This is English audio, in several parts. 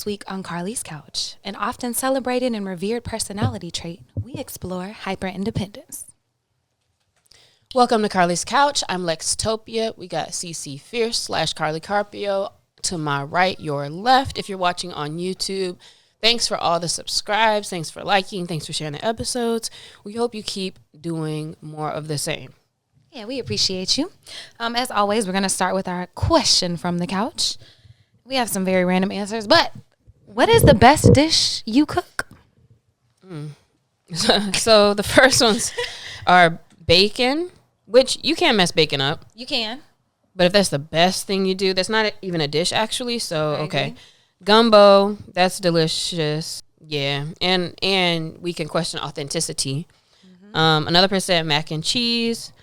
This week on Carlie's Couch, an often celebrated and revered personality trait, we explore hyperindependence. Welcome to Carlie's Couch. I'm Lextopia. We got CC Fierce / Carlie Carpio to my right, your left. If you're watching on YouTube, thanks for all the subscribes. Thanks for liking. Thanks for sharing the episodes. We hope you keep doing more of the same. Yeah, we appreciate you. As always, we're going to start with our question from the couch. We have some very random answers, but what is the best dish you cook? So the first ones are bacon, which you can't mess bacon up. You can. But if that's the best thing you do, that's not even a dish actually. So, okay. agree. Gumbo, that's delicious. Yeah. And we can question authenticity. Another person said mac and cheese.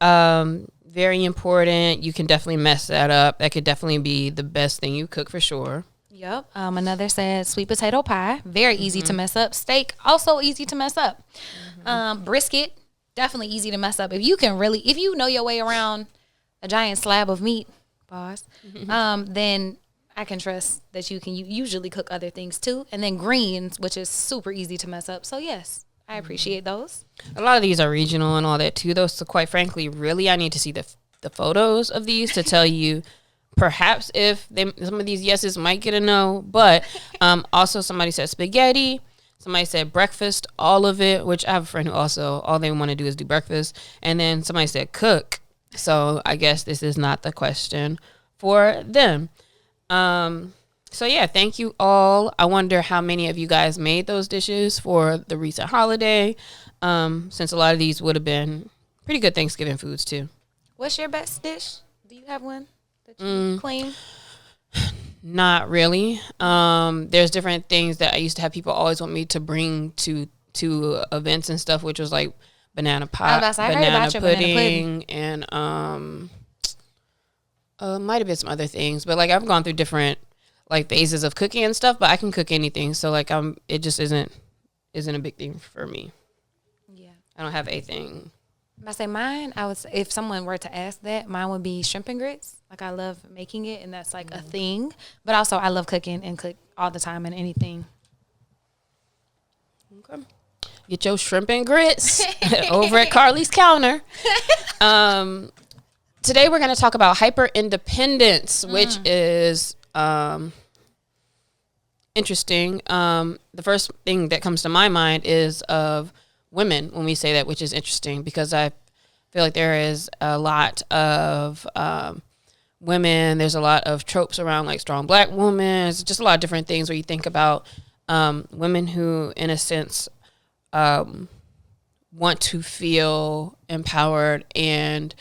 Very important. You can definitely mess that up. That could definitely be the best thing you cook for sure. Yep. Another said sweet potato pie. Very easy to mess up. Steak, also easy to mess up. Brisket, definitely easy to mess up. If you know your way around a giant slab of meat, then I can trust that you can usually cook other things too. And then greens, which is super easy to mess up. So yes, I appreciate those. A lot of these are regional and all that too, though. So quite frankly, really, I need to see the photos of these to tell you perhaps if some of these yeses might get a no. But also somebody said spaghetti. Somebody said breakfast, all of it, which I have a friend who also all they want to do is do breakfast. And then somebody said cook. So I guess this is not the question for them. So yeah, thank you all. I wonder how many of you guys made those dishes for the recent holiday, since a lot of these would have been pretty good Thanksgiving foods too. What's your best dish? Do you have one that you claim? Not really. There's different things that I used to have people always want me to bring to events and stuff, which was like banana pie, banana pudding, and might have been some other things. But like I've gone through different like phases of cooking and stuff, but I can cook anything. So like it just isn't a big thing for me. Yeah. I don't have a thing. I say mine, I would say if someone were to ask that, mine would be shrimp and grits. Like I love making it and that's like a thing. But also I love cooking and cook all the time and anything. Okay. Get your shrimp and grits over at Carlie's counter. Today we're going to talk about hyperindependence, which is interesting. The first thing that comes to my mind is of women when we say that, which is interesting because I feel like there is a lot of women. There's a lot of tropes around like strong black women. It's just a lot of different things where you think about women who, in a sense, want to feel empowered and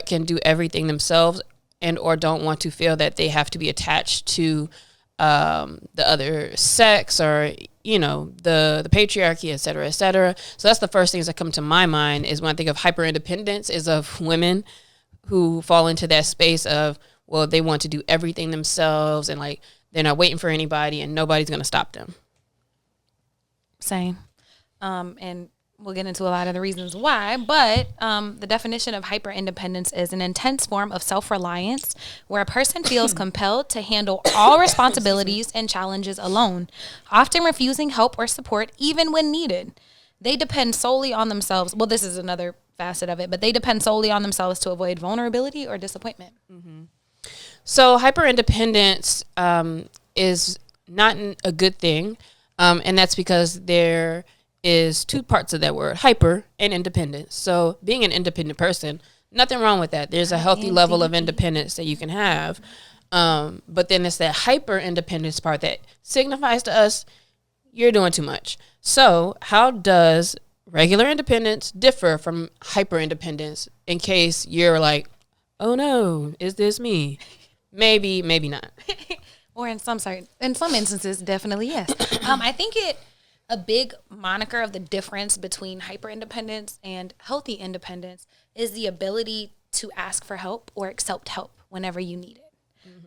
can do everything themselves and or don't want to feel that they have to be attached to the other sex or the patriarchy, et cetera, et cetera. So that's the first things that come to my mind is when I think of hyperindependence is of women who fall into that space of, well, they want to do everything themselves and like they're not waiting for anybody and nobody's going to stop them. Same. And we'll get into a lot of the reasons why, but the definition of hyperindependence is an intense form of self-reliance where a person feels compelled to handle all responsibilities and challenges alone, often refusing help or support even when needed. They depend solely on themselves. Well, this is another facet of it, but they depend solely on themselves to avoid vulnerability or disappointment. Mm-hmm. So hyperindependence is not a good thing, and that's because there is two parts of that word, hyper and independent. So being an independent person, nothing wrong with that. There's a healthy level of independence that you can have. But then it's that hyper independence part that signifies to us, you're doing too much. So how does regular independence differ from hyper independence in case you're like, oh no, is this me? Maybe, maybe not. Or in some instances, definitely yes. I think a big moniker of the difference between hyper-independence and healthy independence is the ability to ask for help or accept help whenever you need it.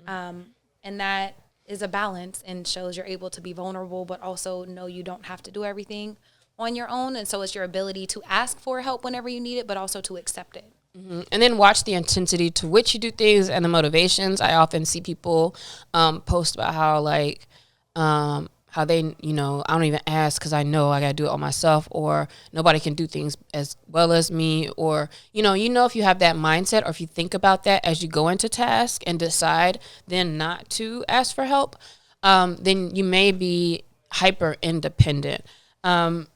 Mm-hmm. And that is a balance and shows you're able to be vulnerable, but also know you don't have to do everything on your own. And so it's your ability to ask for help whenever you need it, but also to accept it. Mm-hmm. And then watch the intensity to which you do things and the motivations. I often see people post about how like how they, you know, I don't even ask because I know I got to do it all myself, or nobody can do things as well as me, or, you know, if you have that mindset, or if you think about that as you go into task and decide then not to ask for help, then you may be hyper independent. And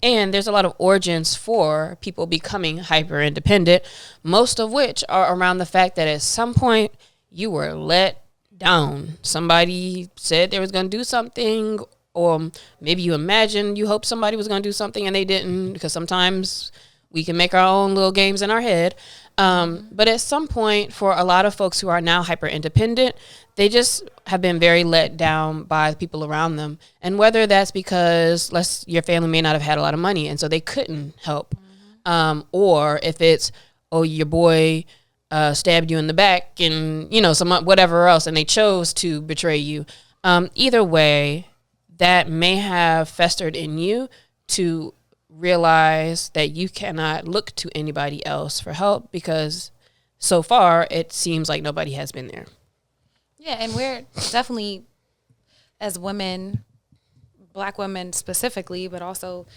there's a lot of origins for people becoming hyper independent, most of which are around the fact that at some point you were let down. Somebody said they was going to do something, or maybe you imagined, you hoped somebody was going to do something and they didn't, because sometimes we can make our own little games in our head. But at some point, for a lot of folks who are now hyper independent, they just have been very let down by the people around them. And whether that's because your family may not have had a lot of money and so they couldn't help, or if it's, oh, your boy stabbed you in the back and, you know, some whatever else, and they chose to betray you. Either way, that may have festered in you to realize that you cannot look to anybody else for help, because so far it seems like nobody has been there. Yeah, and we're definitely, as women, Black women specifically, but also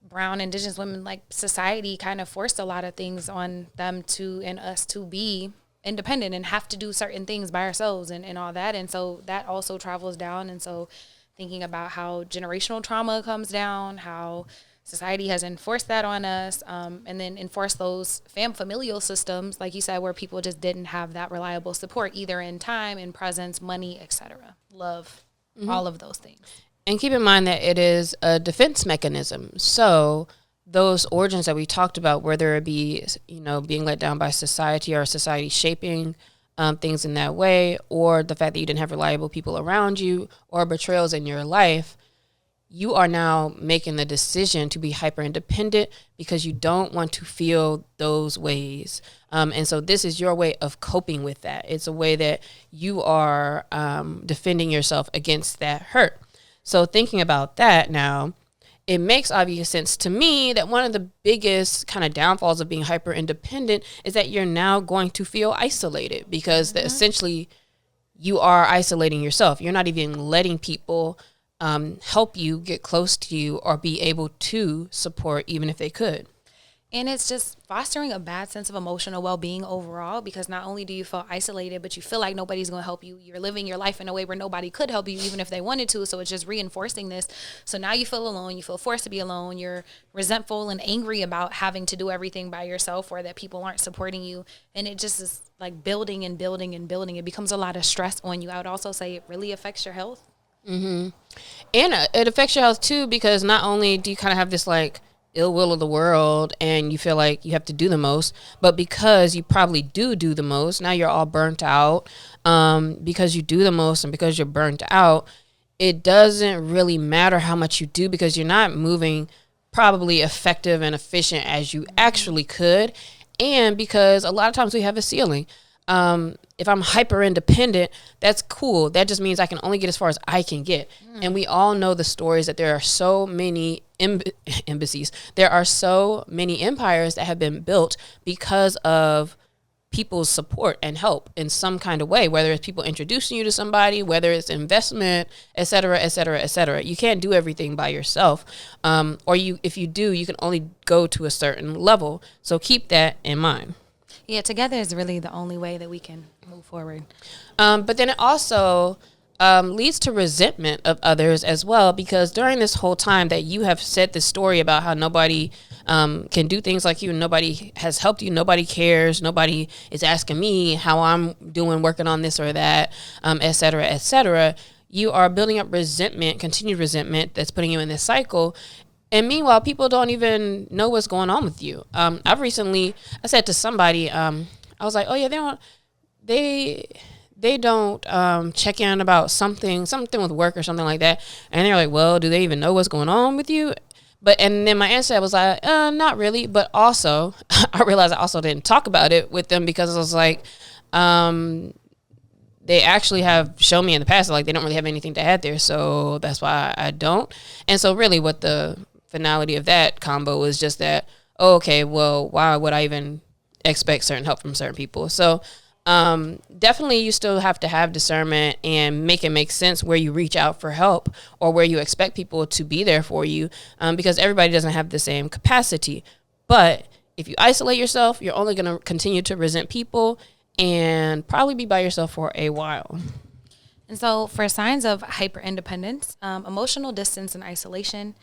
brown, indigenous women, like, society kind of forced a lot of things on them and us to be independent and have to do certain things by ourselves and all that. And so that also travels down. And so thinking about how generational trauma comes down, how society has enforced that on us, and then enforced those familial systems, like you said, where people just didn't have that reliable support, either in time, in presence, money, etc., love, all of those things. And keep in mind that it is a defense mechanism. So those origins that we talked about, whether it be, you know, being let down by society or society shaping things in that way, or the fact that you didn't have reliable people around you, or betrayals in your life, you are now making the decision to be hyper independent because you don't want to feel those ways. And so this is your way of coping with that. It's a way that you are defending yourself against that hurt. So thinking about that now, it makes obvious sense to me that one of the biggest kind of downfalls of being hyper independent is that you're now going to feel isolated, because essentially you are isolating yourself. You're not even letting people help you, get close to you, or be able to support, even if they could. And it's just fostering a bad sense of emotional well-being overall, because not only do you feel isolated, but you feel like nobody's going to help you. You're living your life in a way where nobody could help you, even if they wanted to. So it's just reinforcing this. So now you feel alone. You feel forced to be alone. You're resentful and angry about having to do everything by yourself, or that people aren't supporting you. And it just is like building and building and building. It becomes a lot of stress on you. I would also say it really affects your health. Mm-hmm. And it affects your health too, because not only do you kind of have this like ill will of the world and you feel like you have to do the most, but because you probably do the most, now you're all burnt out. Because you do the most and because you're burnt out, it doesn't really matter how much you do, because you're not moving probably effective and efficient as you actually could. And because a lot of times we have a ceiling. If I'm hyper independent, that's cool. That just means I can only get as far as I can get. And we all know the stories that there are so many embassies. There are so many empires that have been built because of people's support and help in some kind of way, whether it's people introducing you to somebody, whether it's investment, et cetera, et cetera, et cetera. You can't do everything by yourself. If you do, you can only go to a certain level. So keep that in mind. Yeah, together is really the only way that we can move forward. But then it also leads to resentment of others as well, because during this whole time that you have said this story about how nobody can do things like you, nobody has helped you, nobody cares, nobody is asking me how I'm doing, working on this or that, et cetera, you are building up resentment, continued resentment that's putting you in this cycle. And meanwhile, people don't even know what's going on with you. I said to somebody, I was like, oh yeah, they don't check in about something with work or something like that. And they're like, well, do they even know what's going on with you? And then my answer was like, not really. But also, I realized I also didn't talk about it with them, because I was like, they actually have shown me in the past, like, they don't really have anything to add there. So that's why I don't. And so really what the finality of that combo was just that, oh, okay, well, why would I even expect certain help from certain people? So Definitely you still have to have discernment and make it make sense where you reach out for help or where you expect people to be there for you, because everybody doesn't have the same capacity. But if you isolate yourself, you're only going to continue to resent people and probably be by yourself for a while. And so for signs of hyperindependence, emotional distance and isolation,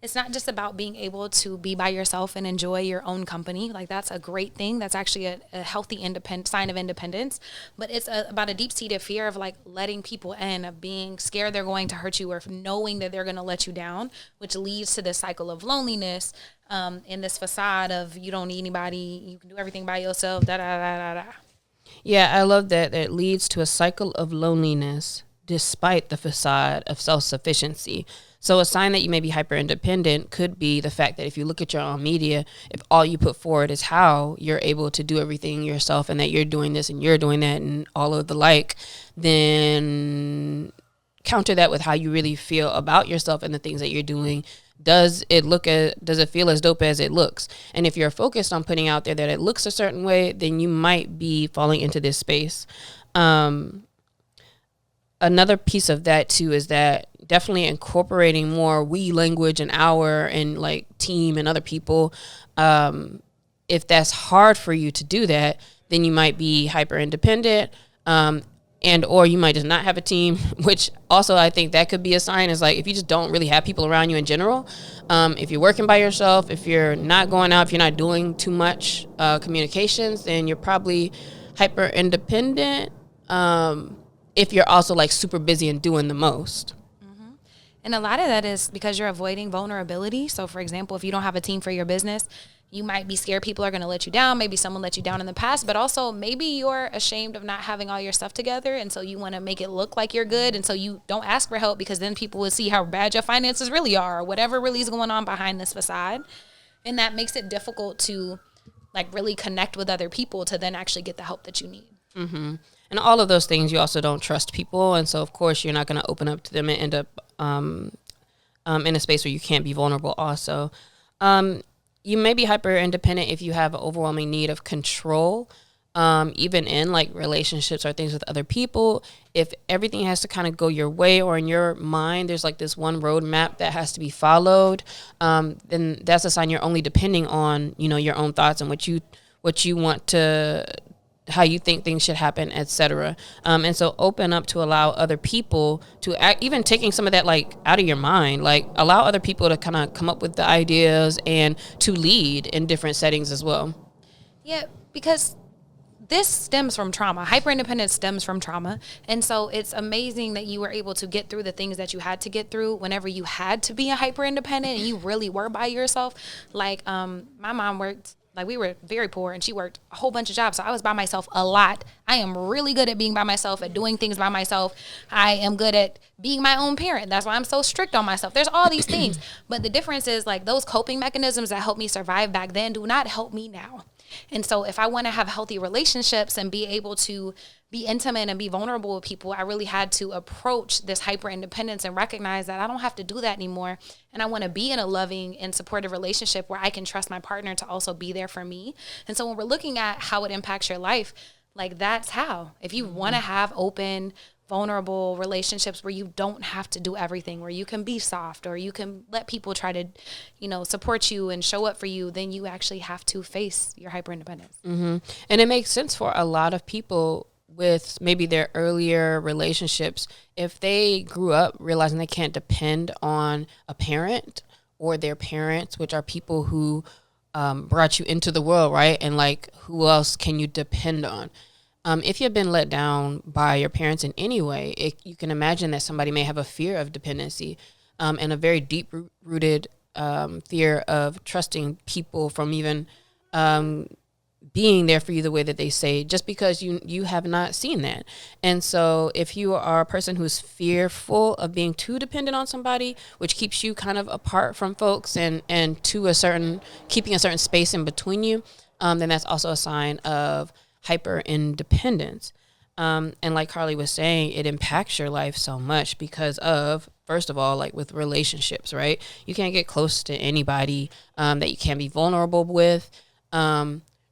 it's not just about being able to be by yourself and enjoy your own company. Like that's a great thing. That's actually a healthy sign of independence. But it's about a deep-seated fear of like letting people in, of being scared they're going to hurt you, or knowing that they're going to let you down, which leads to this cycle of loneliness, in this facade of you don't need anybody, you can do everything by yourself, da da da da da. Yeah, I love that. It leads to a cycle of loneliness despite the facade of self-sufficiency. So a sign that you may be hyper independent could be the fact that if you look at your own media, if all you put forward is how you're able to do everything yourself and that you're doing this and you're doing that and all of the like, then counter that with how you really feel about yourself and the things that you're doing. Does it feel as dope as it looks? And if you're focused on putting out there that it looks a certain way, then you might be falling into this space. Another piece of that too is that definitely incorporating more we language and our and like team and other people. If that's hard for you to do that, then you might be hyper independent. And or you might just not have a team, which also I think that could be a sign, is like if you just don't really have people around you in general. If you're working by yourself, if you're not going out, if you're not doing too much communications, then you're probably hyper independent. If you're also like super busy and doing the most. And a lot of that is because you're avoiding vulnerability. So for example, if you don't have a team for your business, you might be scared people are going to let you down. Maybe someone let you down in the past, but also maybe you're ashamed of not having all your stuff together. And so you want to make it look like you're good. And so you don't ask for help because then people will see how bad your finances really are or whatever really is going on behind this facade. And that makes it difficult to like really connect with other people to then actually get the help that you need. Mm-hmm. And all of those things, you also don't trust people. And so, of course, you're not going to open up to them and end up in a space where you can't be vulnerable also. You may be hyper independent if you have an overwhelming need of control, even in like relationships or things with other people. If everything has to kind of go your way or in your mind, there's like this one roadmap that has to be followed, then that's a sign you're only depending on, you know, your own thoughts and what you want to, how you think things should happen, etc. And so open up to allow other people to act, even taking some of that like out of your mind, like allow other people to kind of come up with the ideas and to lead in different settings as well. Yeah, because this stems from trauma. Hyperindependence stems from trauma. And so it's amazing that you were able to get through the things that you had to get through whenever you had to be a hyperindependent and you really were by yourself. Like my mom worked, like we were very poor and she worked a whole bunch of jobs. So I was by myself a lot. I am really good at being by myself, at doing things by myself. I am good at being my own parent. That's why I'm so strict on myself. There's all these things. But the difference is like those coping mechanisms that helped me survive back then do not help me now. And so if I want to have healthy relationships and be able to be intimate and be vulnerable with people, I really had to approach this hyper independence and recognize that I don't have to do that anymore. And I want to be in a loving and supportive relationship where I can trust my partner to also be there for me. And so when we're looking at how it impacts your life, like that's how, if you want to have open, vulnerable relationships where you don't have to do everything, where you can be soft or you can let people try to, you know, support you and show up for you, then you actually have to face your hyperindependence. Mm-hmm. And it makes sense for a lot of people with maybe their earlier relationships, if they grew up realizing they can't depend on a parent or their parents, which are people who brought you into the world, right? And like, who else can you depend on? If you've been let down by your parents in any way, you can imagine that somebody may have a fear of dependency and a very deep-rooted fear of trusting people from even being there for you the way that they say, just because you have not seen that. And so if you are a person who's fearful of being too dependent on somebody, which keeps you kind of apart from folks and to keeping a certain space in between you, then that's also a sign of hyper independence. And like Carlie was saying, it impacts your life so much because of, first of all, like with relationships, right? You can't get close to anybody that you can't be vulnerable with.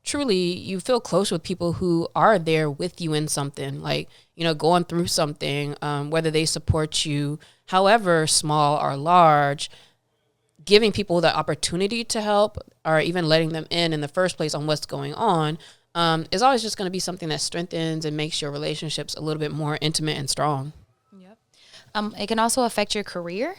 truly you feel close with people who are there with you in something, like, you know, going through something, whether they support you, however small or large, giving people the opportunity to help or even letting them in the first place on what's going on, is always just going to be something that strengthens and makes your relationships a little bit more intimate and strong. Yep. It can also affect your career,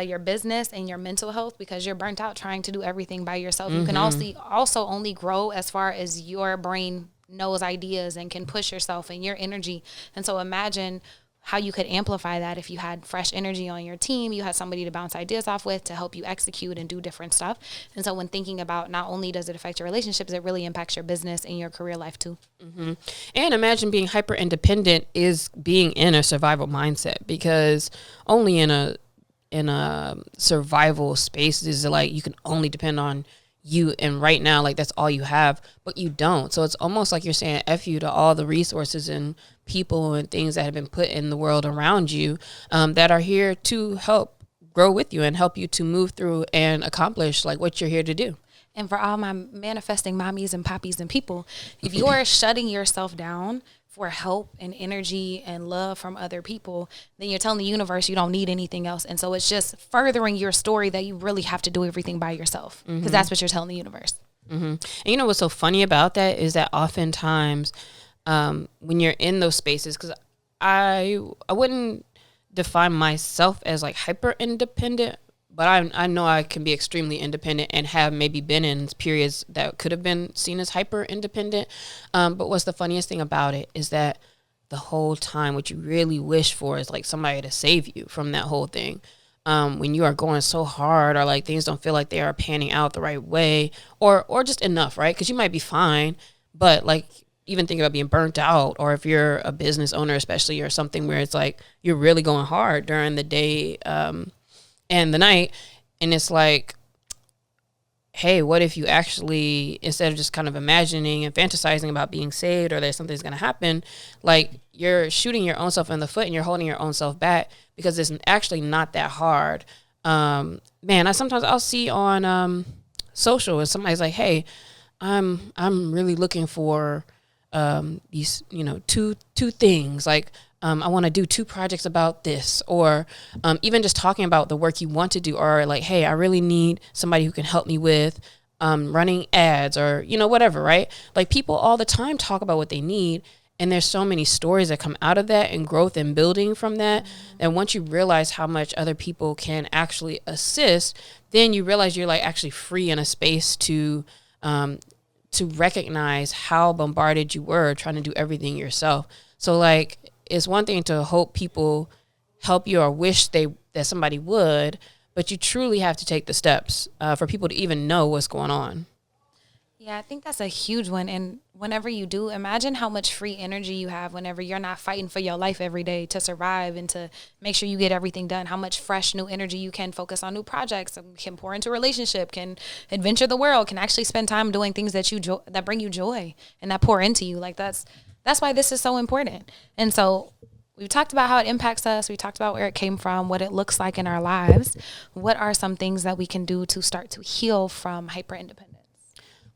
your business, and your mental health, because you're burnt out trying to do everything by yourself. You can also only grow as far as your brain knows ideas and can push yourself and your energy. And so imagine how you could amplify that if you had fresh energy on your team, you had somebody to bounce ideas off with to help you execute and do different stuff. And so when thinking about, not only does it affect your relationships, it really impacts your business and your career life too. Mm-hmm. And imagine being hyper independent is being in a survival mindset, because only in a survival space is like you can only depend on you, and right now, like, that's all you have, but you don't. So it's almost like you're saying F you to all the resources and people and things that have been put in the world around you, that are here to help grow with you and help you to move through and accomplish like what you're here to do. And for all my manifesting mommies and poppies and people, if you are shutting yourself down for help and energy and love from other people, then you're telling the universe you don't need anything else. And so it's just furthering your story that you really have to do everything by yourself, because that's what you're telling the universe. Mm-hmm. And you know what's so funny about that is that oftentimes when you're in those spaces, because I wouldn't define myself as like hyper independent, but I know I can be extremely independent and have maybe been in periods that could have been seen as hyper independent. But what's the funniest thing about it is that the whole time what you really wish for is like somebody to save you from that whole thing. When you are going so hard, or like things don't feel like they are panning out the right way, or just enough, right? Because you might be fine, but like even think about being burnt out, or if you're a business owner especially, or something where it's like you're really going hard during the day and the night, and it's like, hey, what if you actually, instead of just kind of imagining and fantasizing about being saved or that something's going to happen, like you're shooting your own self in the foot and you're holding your own self back, because it's actually not that hard. Man, I'll see on social, and somebody's like, hey, I'm really looking for these, you know, two things, like I want to do 2 projects about this, or even just talking about the work you want to do, or like, hey, I really need somebody who can help me with running ads, or, you know, whatever, right? Like people all the time talk about what they need, and there's so many stories that come out of that and growth and building from that. And once you realize how much other people can actually assist, then you realize you're like actually free in a space to recognize how bombarded you were trying to do everything yourself. So like, it's one thing to hope people help you or wish that somebody would, but you truly have to take the steps for people to even know what's going on. Yeah, I think that's a huge one. And whenever you do, imagine how much free energy you have whenever you're not fighting for your life every day to survive and to make sure you get everything done. How much fresh new energy you can focus on new projects, can pour into a relationship, can adventure the world, can actually spend time doing things that that bring you joy and that pour into you. Like that's why this is so important. And so we've talked about how it impacts us. We talked about where it came from, what it looks like in our lives. What are some things that we can do to start to heal from hyperindependence?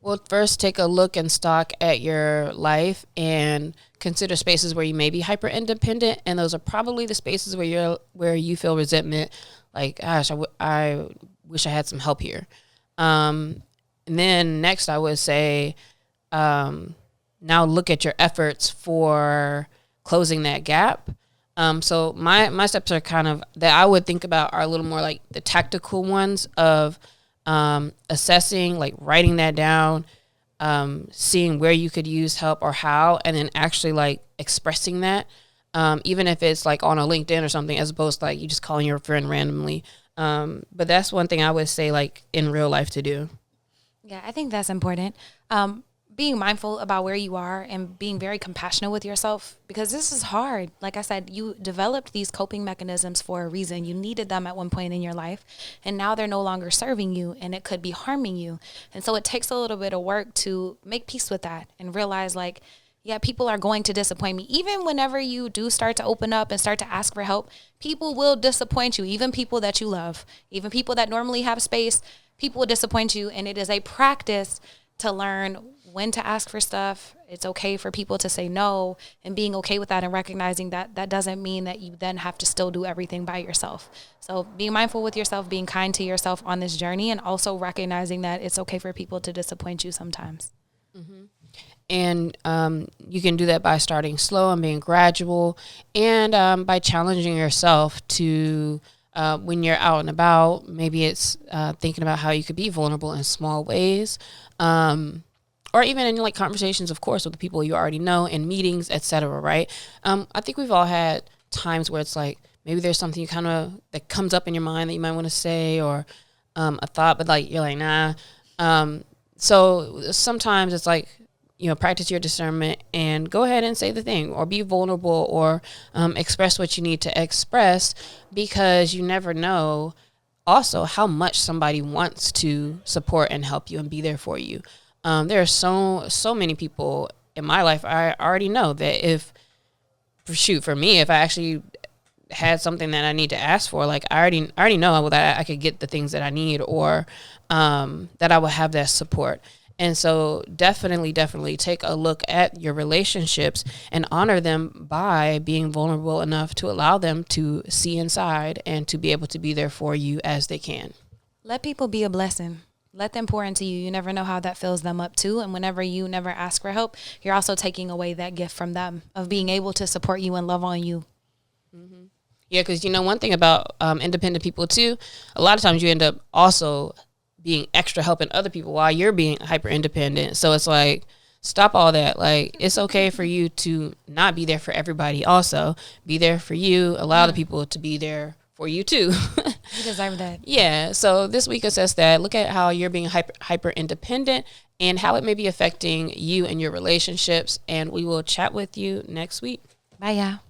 Well, first take a look and stock at your life and consider spaces where you may be hyper independent, and those are probably the spaces where you feel resentment, like, gosh, I wish I had some help here. And then next, I would say, now look at your efforts for closing that gap. So my steps are kind of that I would think about are a little more like the tactical ones of assessing, like writing that down, seeing where you could use help or how, and then actually like expressing that, even if it's like on a LinkedIn or something, as opposed to like you just calling your friend randomly. But that's one thing I would say like in real life to do. Yeah, I think that's important. Being mindful about where you are and being very compassionate with yourself, because this is hard. Like I said, you developed these coping mechanisms for a reason. You needed them at one point in your life, and now they're no longer serving you, and it could be harming you. And so it takes a little bit of work to make peace with that and realize, like, yeah, people are going to disappoint me. Even whenever you do start to open up and start to ask for help, people will disappoint you. Even people that you love, even people that normally have space, people will disappoint you. And it is a practice to learn when to ask for stuff. It's okay for people to say no, and being okay with that and recognizing that that doesn't mean that you then have to still do everything by yourself. So being mindful with yourself, being kind to yourself on this journey, and also recognizing that it's okay for people to disappoint you sometimes. Mm-hmm. And you can do that by starting slow and being gradual, and by challenging yourself to, when you're out and about, maybe it's thinking about how you could be vulnerable in small ways, or even in like conversations, of course, with the people you already know, in meetings, etc. Right? I think we've all had times where it's like maybe there's something you kind of that comes up in your mind that you might want to say, or a thought, but like you're like, nah. So sometimes it's like, practice your discernment and go ahead and say the thing, or be vulnerable, or express what you need to express, because you never know also how much somebody wants to support and help you and be there for you. There are so many people in my life I already know that for me, if I actually had something that I need to ask for, like I already know that I could get the things that I need, or that I will have that support. And so definitely take a look at your relationships and honor them by being vulnerable enough to allow them to see inside and to be able to be there for you as they can. Let people be a blessing. Let them pour into you. You never know how that fills them up too. And whenever you never ask for help, you're also taking away that gift from them of being able to support you and love on you. Mm-hmm. Yeah, because one thing about independent people too, a lot of times you end up also being extra helping other people while you're being hyper independent. So it's like, stop all that. Like, it's okay for you to not be there for everybody. Also be there for you. Allow the people to be there for you too. You deserve that. Yeah. So this week assess that. Look at how you're being hyper independent and how it may be affecting you and your relationships. And we will chat with you next week. Bye, y'all.